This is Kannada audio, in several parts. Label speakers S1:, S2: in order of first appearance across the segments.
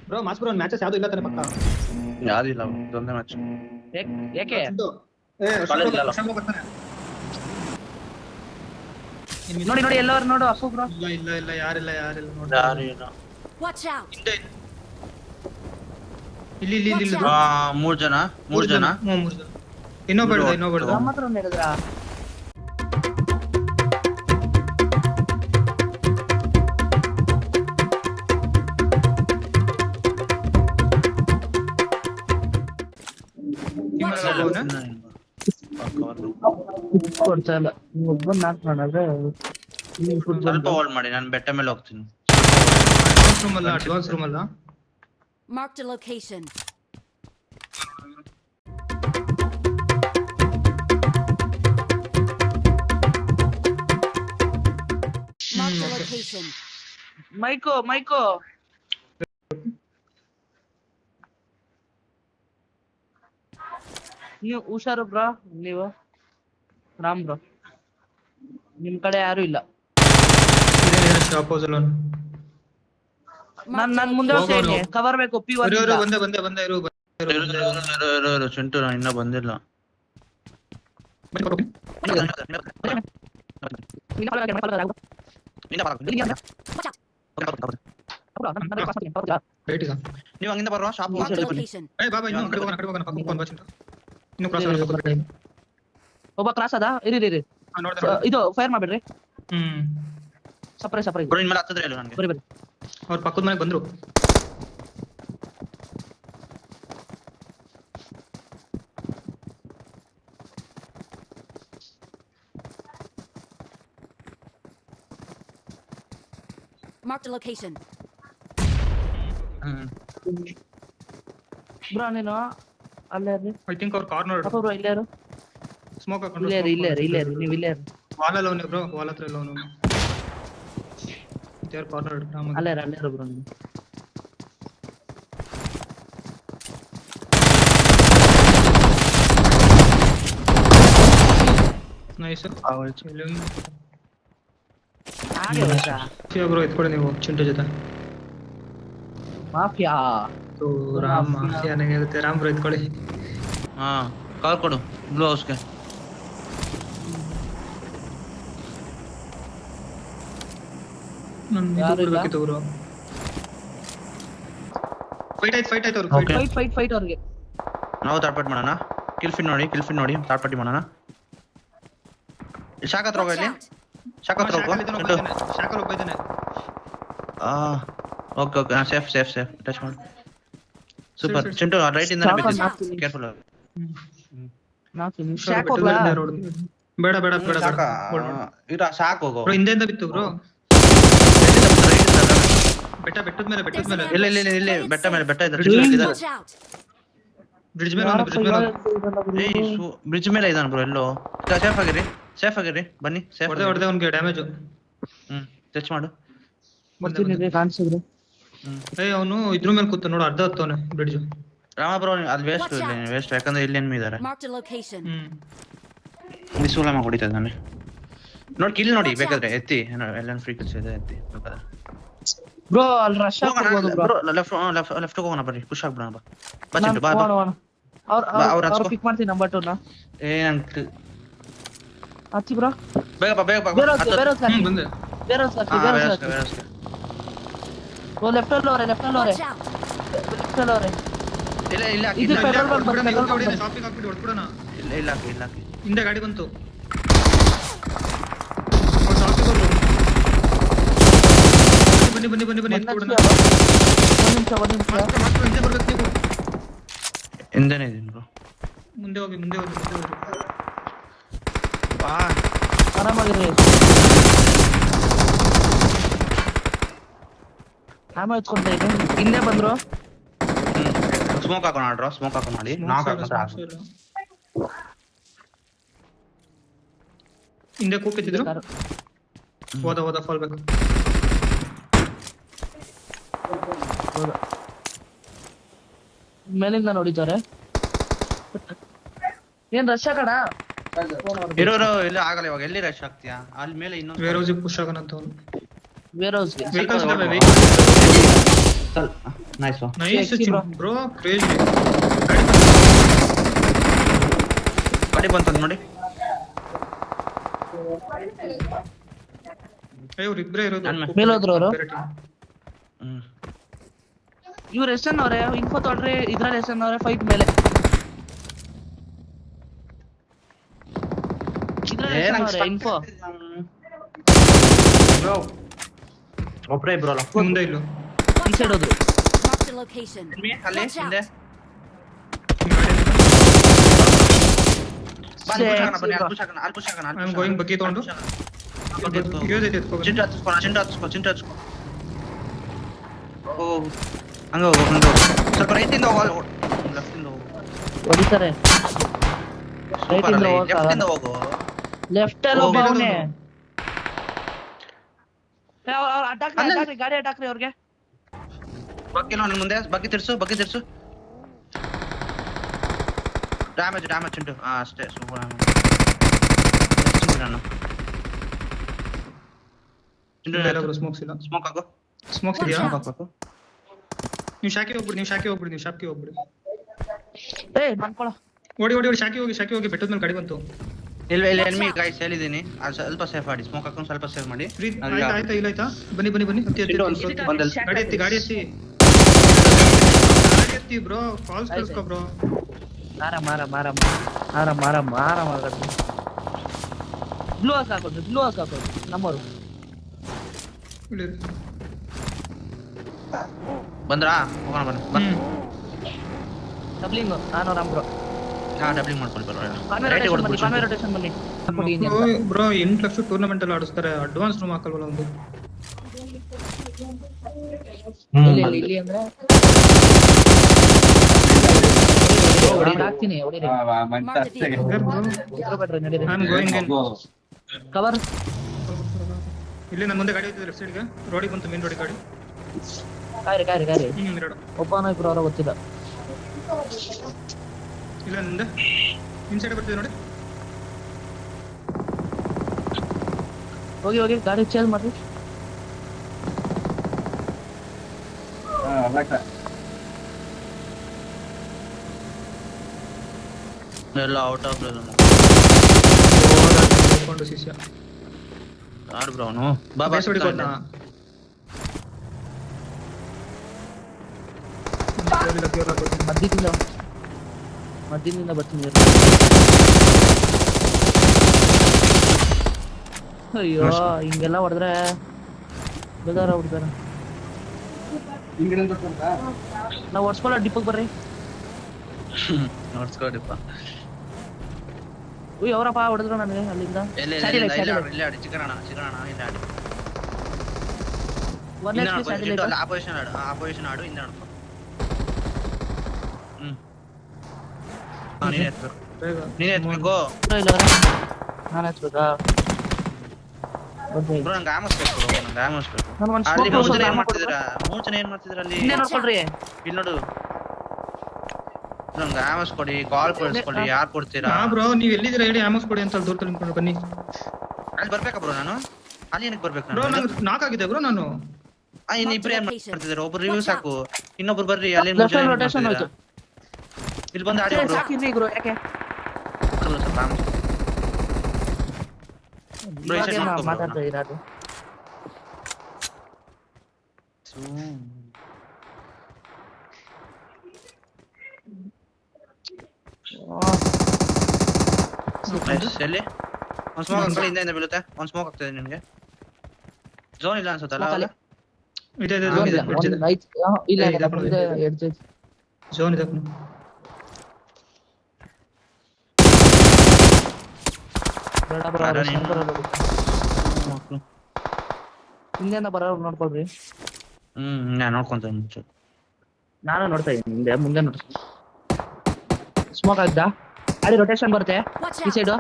S1: ಬ್ರೋ ಮಾಸ್ ಬ್ರೋ ಮ್ಯಾಚಸ್ ಯಾವುದು ಇಲ್ಲ ತಾನೆ ಪಕ್ಕ
S2: ಯಾರಿಲ್ಲ ಇದೊಂದೇ ಮ್ಯಾಚ್
S3: ಯಾಕೆ ನೋಡಿ ನೋಡಿ ಎಲ್ಲರೂ ನೋಡು ಅಶೋಕ್ ಬ್ರೋ
S1: ಇಲ್ಲ ಇಲ್ಲ ಯಾರಿಲ್ಲ
S2: ಯಾರಿಲ್ಲ
S4: Watch out!
S1: ಇಲ್ಲಿ ಇಲ್ಲಿ ಇಲ್ಲಿ
S2: ಮೂರ್ ಜನ
S1: ಇನ್ನೊಬ್ಬ
S3: ನಮ್ಮ ಹತ್ರ ಹೇಳಿದ್ರಾ ಕೊಡ್ತಾ ಇಲ್ಲ ಒಬ್ಬ ನಾಕ್ ಮಾಡಿದ್ರೆ
S2: ಸ್ವಲ್ಪ ಹೋಲ್ಡ್ ಮಾಡಿ ನಾನು ಬೆಟ್ಟ ಮೇಲೆ ಹೋಗ್ತೀನಿ
S1: ಅಡ್ವಾನ್ಸ್ ರೂಮ್ ಅಲ್ಲ
S4: Marked a location. Marked a location.
S3: Mico ನೀವು ಹುಷಾರು ಬ್ರೋ ನೀವು ರಾಮ್ ಬ್ರೋ ನಿಮ್ ಕಡೆ ಯಾರು ಇಲ್ಲ
S1: ಶಾಪ್ ಅಲ್ಲ
S3: ನನ್ ಮುಂದೆ ಹೋಗ್ತೀನಿ ಕವರ್ ಬೇಕು P1
S1: ಬಂದೆ ಇರು
S2: ಚಿಂಟು ನಾನು ಇನ್ನೂ ಬಂದಿಲ್ಲ ನೀವು ಹಂಗಿಂದ ಬರುವ ಶಾಪ್
S4: Marked a location.
S1: ಬಾಬಾ ಇನ್ನೂ ಕಡೆ ಹೋಗೋಣ ಪಕ್ಕ ಬಾ ಚಿಂಟು ಇನ್ನೂ ಕ್ರಾಸ್
S3: ಒಬ್ಬ ಕ್ರಾಸ್ ಅದ ಇರಿ ಇದು ಫೈರ್ ಮಾಡ್ಬಿಡ್ರಿ ಸಪ್ರೈಸ್
S2: ಬ್ರೋ ಇನ್ಮೇಲೆ ಹತ್ತಿದ್ರೆ ಹೇಳು ನನಗೆ
S3: ಬರಿ
S1: ಅವ್ರ ಪಕ್ಕದ ಮನೆಗೆ ಬಂದ್ರು
S4: Marked a location.
S3: ಬ್ರೋ ನೀನು ಅಲ್ಲೇ ಇರ್ರಿ
S1: ಐ ಥಿಂಕ್ ಅವ್ರ ಕಾರ್ನರ್
S3: ಅಪ್ಪ ಬ್ರೋ ಇಲ್ಲೇ ಇರು
S1: ಸ್ಮೋಕ್ ಹಾಕೊಂಡು
S3: ಇಲ್ಲೇ ಇರು ನೀವು ಇಲ್ಲೇ ಇರು
S1: ವಾಲ್ ಅಲ್ಲ ಅವನು ಬ್ರೋ ವಾಲ್ ಹತ್ರ ಇಲ್ಲ ಅವನು ದೇರ್ ಕಾರ್ನರ್
S3: ಅಲ್ಲೇ ಇರು ಬ್ರೋ ನೀವು
S1: ನೈಸ್
S3: ಹಾಗೆ ವರ್ಷ
S1: ಬ್ರೋ ಎತ್ಕೊಳ್ಳಿ ನೀವು ಚಿಂಟು ಜೊತೆ
S3: ಮಾಫಿಯಾ
S1: ರಾಮ್ ಮಾಫಿಯಾ ನನಗೆ ಹೇಳ್ತೆ ರಾಮ್ ಬ್ರೋ ಎತ್ಕೊಳ್ಳಿ
S2: ಹಾ ಕಾಲ್ ಕೊಡು ಬ್ಲೂ ಹೌಸ್ಗೆ
S1: ಯಾರು ಬೇಕಿತ್ತು ಬ್ರೋ ಫೈಟ್ ಆಯ್ತು ಅವ್ರು
S3: ಫೈಟ್ ಅವ್ರಿಗೆ
S2: ನಾವು ತಾಡ್ಪಟ್ಟಿ ಮಾಡೋಣ ಕಿಲ್ಫಿನ್ ನೋಡಿ ತಾಡ್ಪಟ್ಟಿ ಮಾಡೋಣ ಶಾಕ್ ಹತ್ರ ಹೋಗ ಇಲ್ಲಿ ಶಾಕ್ ಹತ್ರ ಹೋಗು
S1: ಶಾಕಲ್ ಒಬ್ಬ ಇದ್ದಾನೆ
S2: ಓಕೆ ಸೇಫ್ ಟಚ್ ಮಾಡು ಸೂಪರ್ ಚಿಂಟು ರೈಟ್ ಇಂದ ಕೇರ್ಫುಲ್
S1: ಬೇಡ
S2: ಇರ ಶಾಕ್ ಹೋಗು
S1: ಬ್ರೋ ಹಿಂದೆಯಿಂದ ಬಿತ್ತು ಬ್ರೋ ಬೆಟ್ಟದ ಮೇಲೆ
S2: ಇಲ್ಲಿ ಬೆಟ್ಟ ಮೇಲೆ
S4: Watch out!
S1: ಬ್ರಿಡ್ಜ್ ಮೇಲೆ
S2: ಬ್ರಿಡ್ಜ್ ಮೇಲೆ ಇದಾನ ಬ್ರೋ ಎಲ್ಲೋ ಸೇಫ್ ಆಗಿರಿ ಬನ್ನಿ ಸೇಫ್
S1: ಹೊಡೆದೆ ಅವನಿಗೆ ಡ್ಯಾಮೇಜ್
S2: ಟಚ್ ಮಾಡು
S3: ಕಾಣಿಸಿದ್ರು
S1: ಅವನು ಇದ್ರ ಮೇಲೆ ಕೂತ ನೋಡು ಅರ್ಧ ಹತ್ತವನೆ ಬ್ರಿಡ್ಜ್
S2: ರಾಮ ಬ್ರೋ ಅದು ವೇಸ್ಟ್ ಯಾಕಂದ್ರೆ ಇಲ್ಲಿ ಎನ್ಮಿ ಇದಾರೆ
S4: Marked a location.
S2: ಮಿಸುಲಮ ಹೊಡಿತಾ ಇದ್ದಾನೆ ನೋಡಿ ಕಿಲ್ ನೋಡಿ ಬೇಕಾದ್ರೆ ಎತ್ತಿ ಎಲ್ಲ ಫ್ರೀ ಕಿಲ್ಸ್ ಇದೆ ಎತ್ತಿ ಬೇಕಾದ್ರೆ
S3: ಬ್ರೋ ಅಲ್ಲಿ ರಶ್ ಆಗ್ಬೋದು ಬ್ರೋ
S2: ಲೆಫ್ಟ್ ಹೋಗೋಣ ಬರ್ರಿ ಪುಷ್ ಆಗ್ಬಿಡೋಣ ಬಾ ಚಿಂಟು ಬಾ
S3: ಅವ್ರು ಪಿಕ್ ಮಾಡ್ತೀನಿ ನಂಬರ್ 2 ನ ಹಚ್ಚಿ ಬ್ರೋ
S2: ಬೇಗ ಬಾ
S3: ಬೇರೆ
S1: ಬಂದೆ
S3: ಓ ಲೆಫ್ಟ್ ಅಲ್ಲಿ ಅವರೇ
S4: Watch out!
S2: ಇಲ್ಲ
S3: ಇದು ಪೆಟ್ರೋಲ್ ಬಂಕ್
S1: ಶಾಪಿಂಗ್ ಹಾಕ್ಬಿಟ್ಟು ಹೊಡ್ಬಿಡೋಣ
S2: ಇಲ್ಲ
S1: ಹಿಂದೆ ಗಾಡಿ ಬಂತು ಬನ್ನಿ ಎತ್ಕೊಡೋಣ
S3: ಒಂದ್ ನಿಮಿಷ
S1: ಹಿಂದೆ ಬರ್ಬೇಕು ನೀವು
S2: ಹಿಂದೆನೇ ಇದೀನಿ ಬ್ರೋ
S1: ಮುಂದೆ ಹೋಗಿ
S2: ಬಾ
S3: ಆರಾಮಾಗಿರಿ ಆಮೇಲೆ ಎತ್ಕೊಂತ ಇದ್ದೀನಿ ಹಿಂದೆ ಬಂದ್ರು
S2: ಸ್ಮೋಕ್ ಹಾಕೋಣ ಮಾಡಿ ನಾಕ್ ಹಾಕೋಣ
S1: ಹಿಂದೆ ಕೂಪಿತಿದ್ರು ಹೋದ ಫಾಲ್ ಬೇಕು
S3: ಮೇಲಿಂದ ನೋಡಿದ್ದಾರೆ ಏನ್ ರಶ್ ಕಣ
S2: ಇರೋರು ಇಲ್ಲ ಆಗಲ್ಲ ಇವಾಗ ಎಲ್ಲಿ ರಶ್ ಆಗ್ತೀಯಾ ಅಲ್ಲಿ ಮೇಲೆ ಇನ್ನೊಂದು
S1: ವೇರ್ ಹೌಸ್ ಪುಷ್ ಆಗೋಣ ಅಂತ ಅವನು
S3: ವೇರ್ ಹೌಸ್ಗೆ
S1: vehicles
S2: nice
S1: nice
S3: Sexy bro.
S1: Bro crazy
S2: ಗಾಡಿ ಬಂತಂದ್ ನೋಡಿ.
S1: ಇವ್ರು ಇಬ್ರೇ ಇರೋದು
S3: ಮೇಲೆ ಹೋದ್ರು ಅವ್ರು?
S2: ಹ್ಮ್
S3: ಇವ್ರು ಎಷ್ಟನ್ ಅವ್ರೆ ಇನ್ಫೋ ತೊಡ್ರಿ ಇದ್ರಲ್ಲಿ ಎಷ್ಟನ್ ಅವ್ರೆ ಫೈಟ್ ಮೇಲೆ ಇದ್ರಲ್ಲಿ ಎಷ್ಟನ್ ಅವ್ರೆ ಇನ್ಫೋ
S2: ಬ್ರೋ ಒಬ್ರೇ ಬ್ರೋ ಅಲ್ಲ
S1: ಮುಂದೆ ಇಲ್ಲೋ
S3: ಈ ಸೈಡ್ ಹೋದ್ರು.
S4: Marked a location.
S2: ಅಲ್ಲಿ
S4: Watch
S2: ಹಿಂದೆ
S4: out.
S2: ಬನ್ನಿ
S3: Sexy bro.
S2: ಪುಷ್ ಹಾಕೋಣ
S1: I'm going ಬಗ್ಗಿ ತಗೊಂಡು. ಇರೋದೈತೆ ಎತ್ಕೊ
S2: ಚಿಂಟು ಹಚ್ಕೊ ಓ ಹಂಗ ಹೋಗು ಸ್ವಲ್ಪ ರೈಟಿಂದ ಹೋಗು ಲೆಫ್ಟಿಂದ ಹೋಗು
S3: ಹೊಡಿತಾರೆ ರೈಟ್ ಇಂದ
S2: ಲೆಫ್ಟಿಂದ ಹೋಗು
S3: ಲೆಫ್ಟ್ ಅಲ್ಲಿ ಒಬ್ಬ
S1: ಹೋಗು.
S3: ಅವನೇ ಅಡ್ಡಾಕ್ರಿ ಗಾಡಿ ಅಡ್ಡಾಕ್ರಿ ಅವ್ರಿಗೆ.
S2: ಬಗ್ಗಿ ನೋಡಿ ಮುಂದೆ ಬಗ್ಗಿ ತಿರ್ಸು ಡ್ಯಾಮೇಜ್ ಚಿಂಟು ಅಷ್ಟೇ ಸೂಪರ್ ನಾನು ಚಿಂಟು
S1: ಸ್ಮೋಕ್ಸ್ ಇಲ್ಲ
S2: ಸ್ಮೋಕ್ ಹಾಕು
S1: ಸ್ಮೋಕ್ಸ್ ಇದೆಯಾ
S4: Watch out.
S2: ಹಾಕು
S1: ನೀವು ಶಾಖೆ ಹೋಗ್ಬಿಡಿ
S3: ಏಯ್ ಮನ್ಕೊಳ
S1: ಓಡಿ ಶಾಖೆ ಹೋಗಿ ಬೆಟ್ಟದ ಮೇಲೆ ಗಾಡಿ ಬಂತು
S2: ಇಲ್ಲ ಎನ್ಮಿ ಗೈಸ್ ಹೇಳಿದೀನಿ ಅದು ಸ್ವಲ್ಪ ಸೇಫ್ ಮಾಡಿ ಸ್ಮೋಕ್ ಹಾಕೊಂಡು ಸ್ವಲ್ಪ ಸೇಫ್ ಮಾಡಿ
S1: ಆಯ್ತಾ ಇಲ್ಲ ಆಯ್ತಾ ಬನ್ನಿ ಹತ್ತಿ ಗಾಡಿ ಎತ್ತಿ ಬ್ರೋ ಫಾಲ್ಸ್ ಕಳ್ಸ್ಕೊ ಬ್ರೋ
S3: ಮಾರ ಬ್ಲೂ ಹಾಕೋದು ನಮ್ಮರು
S2: ಬಂದ್ರಾ ಹೋಗೋಣ ಬನ್ನಿ
S3: ಡಬ್ಲಿಂಗ್ ನಾನು ರಾಮ್ಬ್ರೋ
S2: ಡಬ್ಲಿಂಗ್ ಮಾಡ್ಕೊಳ್ಳಿ
S3: ಕಾನ್ವೆ ರೊಟೇಷನ್ ಬನ್ನಿ ಹಾಕ್ಬಿಡಿ ಇಂಜಿನ್.
S1: ಬ್ರೋ 8 ಲಕ್ಷ ಟೂರ್ನಮೆಂಟ್ ಅಲ್ಲಿ ಆಡಿಸ್ತಾರೆ ಅಡ್ವಾನ್ಸ್ ರೂಮ್ ಹಾಕಲ್ವಲ್ಲ ಒಂದು
S3: ಇಲ್ಲಿ ಅಂದ್ರೆ ಹಾಕ್ತೀನಿ ಹೊಡೀರಿ.
S4: Marked a vehicle.
S3: ಹೆದ್ರಬೇಡ್ರಿ, ನಡೀರಿ.
S1: I am going in
S3: cover
S1: ಇಲ್ಲಿ ನನ್ನ ಮುಂದೆ ಗಾಡಿ ಹೋಗ್ತಿದೆ ಲೆಫ್ಟ್ ಸೈಡ್ಗೆ ರೋಡಿಗೆ ಬಂತು ಮೇನ್ ರೋಡಿಗೆ ಗಾಡಿ
S3: ಕಾಯ್ರಿ
S1: ಎರಡು
S3: ಒಬ್ಬನೋ ಇಬ್ರು ಅವರ ಗೊತ್ತಿಲ್ಲ.
S1: ಇಲ್ಲ ನನ್ನ ಮುಂದೆ ಇನ್ಸೈಡ್ ಬರ್ತಿದೆ ನೋಡಿ
S3: ಹೋಗಿ ಗಾಡಿ ಚೇಂಜ್ ಮಾಡ್ರಿ.
S2: ಎಲ್ಲ ಔಟ್ ಆಫ್
S1: ಕೊಂಡು ಶಿಷ್ಯ
S2: ಯಾರು ಬ್ರೋ ಅವನು ಬಾ
S1: ಬೇಸ್ ಹೊಡಿಕೊಂಡ
S3: ಮಧ್ಯದಿಂದ ಬರ್ತೀನಿ. ಅಯ್ಯೋ ಹಿಂಗೆಲ್ಲ ಹೊಡೆದ್ರೆ ಬೇಜಾರ ಹೊಡ್ತಾರ. ನಾವು ಹೊಡ್ಸ್ಕೊಳ್ಳೋ ಡಿಪ್ಪಕ್ ಬರ್ರಿ.
S2: ನೋಡ್ಸ್ಕೊಡಿಪ್ಪ
S3: ಉಯ್ ಅವರಪ್ಪ ಹೊಡೆದ್ರು ನನಗೆ ಅಲ್ಲಿಂದ.
S2: ಚಿಕರಣ ಇಲ್ಲ ಆಡಿ
S3: one H P satellite
S2: opposition ಆಡು ಹಿಂದೆ ನೋಡ್ಕೊ ನೀನೇ ಎತ್ಬೇಕು
S3: ಇಲ್ಲ ನಾನು ಹಚ್ಬೇಕಾ?
S2: ಬ್ರೋ ನಂಗೆ ಆಮಸ್ಬೇಕು
S3: ನಾನು ಒಂದು
S2: ಅಲ್ಲಿ
S3: ಸ್ಮೋಕ್
S2: ಮೂರ್ ಜನ ಏನ್ ಮಾಡ್ತಿದ್ರ ಅಲ್ಲಿ
S3: ಹಿಂದೆ ನೋಡ್ಕೊಳ್ರಿ.
S2: ಇಲ್ಲಿ ನೋಡು ನಂಗೆ ಆಮಸ್ ಕೊಡಿ ಕಾಲ್ ಕಳಿಸ್ಕೊಡಿ ಯಾರು ಕೊಡ್ತೀರಾ
S1: ಬ್ರೋ ನೀವು ಎಲ್ಲಿದ್ದೀರಾ ಹೇಳಿ ಆಮೋಸ್ ಕೊಡಿ ಅಂತ ಅಲ್ಲಿ ದೂರದಲ್ಲಿ ನಿಂತ್ಕೊಂಡು ಬನ್ನಿ.
S2: ಅಲ್ಲಿ ಬರ್ಬೇಕಾ ಬ್ರೋ ನಾನು ಅಲ್ಲಿ ಏನಕ್ಕೆ ಬರ್ಬೇಕು
S1: ಬ್ರೋ
S2: ನಾನು
S1: ನಂಗೆ ನಾಕ್ ಆಗಿದೆ ಬ್ರೋ ನಾನು
S2: ಇನ್ನು ಇಬ್ರು ಏನ್ ಮಾಡ್ತಿದ್ದಾರೆ ಒಬ್ರು ರಿವ್ಯೂ ಸಾಕು ಇನ್ನೊಬ್ರು ಬರ್ರಿ ಅಲ್ಲಿ
S3: ಲೆಫ್ಟ್ ರೊಟೇಷನ್ ಹೋಯ್ತು.
S2: ಇಲ್ಲಿ ಬಂದು ಆಡಿ ಬ್ರೋ
S3: ಸಾಕಿದ್ರಿ ಗುರು ಯಾಕೆ
S2: ಸ್ವಲ್ಪ ಆಮಸ್ ಬ್ರೋ ಈ ಸೈಡ್ ನೋಡ್ಕೊ
S3: ಮಾತಾಡ್ತಾ ಇದ್ದೀರಾ ಅದು?
S2: ಎಲ್ಲಿ ಒಂದ್ ಸ್ಮೋಕ್ ಹಾಕೊಳ್ಳಿ ಹಿಂದೆ ಬೀಳುತ್ತೆ ಒಂದ್ ಸ್ಮೋಕ್ ಆಗ್ತದೆ ನಿಮ್ಗೆ ಝೋನ್ ಇಲ್ಲ ಅನ್ಸುತ್ತಲ್ಲ ಅಲ್ಲ
S1: ಇದೆ
S3: Zone ಇಲ್ಲ,
S1: edge ಇದೆ.
S3: ಒಂದು ಐತ್- ಇಲ್ಲ
S1: ಇದೆ, ಇದೆ,
S3: ಮುಂದೆ edge ಐತೆ.
S1: ಝೋನ್ ಇದೆ
S3: ಬೇಡ bro, ಅವ್ರು sniper ಅಲ್ಲಿ ಹೋಗ್ತಾರೆ. ಹಿಂದೆಯಿಂದ ಬರೋರು ನೋಡ್ಕೊಳ್ರಿ.
S2: ನಾನು ನೋಡ್ಕೊಂತ ಮುಂಚೆ
S3: ನಾನು ನೋಡ್ತಾ ಇದ್ದೀನಿ ಮುಂದೆ ನೋಡ್ತೀನಿ. ಸ್ಮೋಕ್ ಆಗ್ದ ಗಾಡಿ ರೊಟೇಷನ್ ಬರುತ್ತೆ
S4: Watch
S3: ಈ
S4: out.
S3: ಸೈಡ್.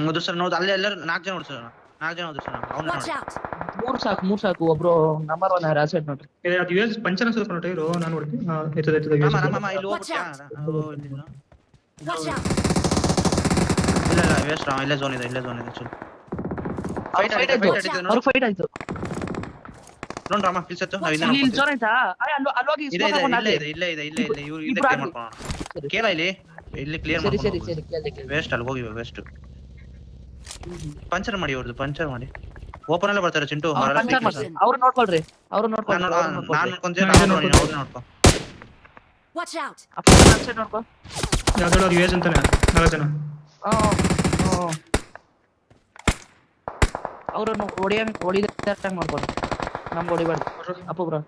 S2: ಅದು ಸರ್ ನೋಡ್ ಅಲ್ಲಿ ಎಲ್ಲರೂ 4 ಜನ ಓಡಿಸೋಣ 4 ಜನ ಓಡಿಸೋಣ ಅವನ್ನ
S4: Watch
S2: ನೋಡಿ
S4: out.
S3: ಮೂರ್ ಸಾಕು ಒಬ್ರು ನಂಬರ್ 1 ಯಾರು ಆ ಸೈಡ್ ನೋಡ್ರಿ.
S1: ಅದು ಯೂಎಸ್ ಪಂಚರ್ ಅನ್ಸುತ್ತೆ ನೋಡಿ ಟೈರು ನಾನು ನೋಡ್ತೀನಿ ಎತ್ತದ
S2: ನಮ್ಮ ಇಲ್ಲಿ
S4: Watch
S2: ಹೋಗ್ಬಿಟ್ಯಾ
S4: Watch out.
S2: ಇಲ್ಲ ವೇಸ್ಟ್ ಇಲ್ಲೇ ಝೋನ್ ಇದೆ ಚೂರು ಫೈಟ್ ಆಯ್ತು
S3: ಅವ್ರಿಗೆ ಫೈಟ್ ಆಯ್ತು.
S2: ನೋಡ್ ರಾಮ ಕಿಲ್ಸ್ ಎತ್ತು ನಾವ್
S3: ಇಲ್ಲಿ ಇಲ್ಲಿ ಜೋರ್ ಆಯ್ತಾ ಅಲ್ಲೋಗಿ
S2: ಇದೆ ಇದೆ ಇಲ್ಲೇ ಇದೆ ಇಲ್ಲೇ ಇದೆ ಇಲ್ಲೇ ಇಲ್ಲ ಇವ್ರು ಇಲ್ಲೇ ಕ್ಲಿಯರ್ ಮಾಡ್ಕೊಳ್ಳೋಣ ಕೇಳ ಇಲ್ಲಿ ಕ್ಲಿಯರ್
S3: ಸರಿ ಸರಿ
S2: ಮಾಡ್ಕೊಳ್ಳೋಣ
S3: ಸರಿ ಕೇಳ್ದೆ
S2: ವೇಸ್ಟ್ ಅಲ್ಲಿ ಹೋಗಿವೆ ವೇಸ್ಟ್ ಪಂಚರ್ ಮಾಡಿ ಅವ್ರದ್ದು ಪಂಚರ್ ಮಾಡಿ ಓಪನ್ ಅಲ್ಲೇ ಬರ್ತಾರೆ ಚಿಂಟು
S3: ಪಂಚರ್ ಮಾಡ್ರಿ ಅವ್ರು ನೋಡ್ಕೊಳ್ರಿ ಅವ್ರು ನೋಡ್ಕೊಳ್ರಿ
S2: ನಾನು ನೋಡ್ಕೊಂತೀನಿ ಅವ್ರು ನೋಡ್ಕೊ
S4: Watch out!
S3: ಸೈಡ್ ನೋಡ್ಕೊ
S1: ಯಾವ್ದೋ ಯೂಎಸ್ ಅಂತಾನೆ 4 ಜನ
S3: ಅವ್ರನ್ನು ಹೊಡಿದಂಗ್ ಮಾಡ್ಕೊಳ್ಳಿ ನಮ್ಗೆ ಹೊಡಿಬಾರ್ದು ಅಪ್ಪು ಬ್ರೋ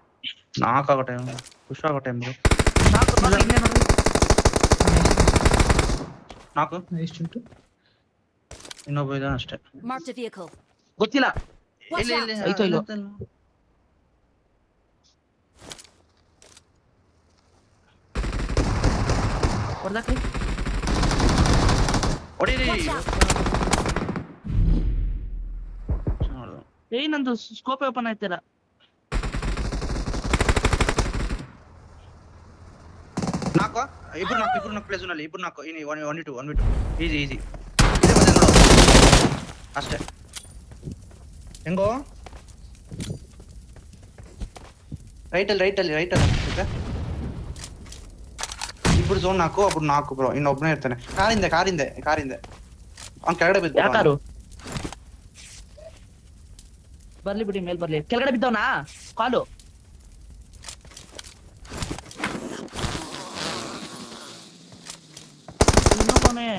S2: ನಾಲ್ಕಾಗೋ ಟೈಮ್ ಖುಷಿ ಆಗೋ ಟೈಮ್
S3: ಇನ್ನೇ ನೋಡ್ರಿ
S2: ನಾಲ್ಕು
S1: ನೈಸ್ ಚಿಂಟು
S2: ಇನ್ನೊಬ್ಬ ಇದ್ದಾನೆ ಅಷ್ಟೇ
S4: Marked a vehicle.
S3: ಗೊತ್ತಿಲ್ಲ
S4: Watch
S2: ಇಲ್ಲಿ
S4: out!
S2: ಇಲ್ಲಿ
S3: ಆಯ್ತು ಇಲ್ಲೋ ಹೊಡ್ದಾಕ್ರಿ
S2: ಹೊಡೀರಿ
S4: Watch out!
S3: ನಂದು ಸ್ಕೋಪ್ ಓಪನ್ ಆಯ್ತಿಲ್ಲ
S2: ನಾಲ್ಕು ಇಬ್ರು ಪ್ಲೇಸ್ ನಲ್ಲಿ ಇಬ್ರು ನಾಲ್ಕು ಇನ್ನು 1v2 ಈಸಿ ಅಷ್ಟೇ ಹೆಂಗೋ ರೈಟಲ್ಲಿ ಇಬ್ರು ಝೋನ್ ನಾಲ್ಕು ಒಬ್ರು ನಾಲ್ಕು ಬ್ರೋ ಇನ್ನೊಬ್ನೇ ಇರ್ತಾನೆ ಕಾರಿಂದ ಅವ್ನ್ ಕೆಳಗಡೆ ಬಿದ್ದ
S3: ಯಾಕಾರು ಬರ್ಲಿ ಬಿಡಿ ಮೇಲ್ ಬರ್ಲಿ ಕೆಳಗಡೆ ಬಿದ್ದವನಾ ಕಾಲು ಇನ್ನೊಬ್ಬನೇ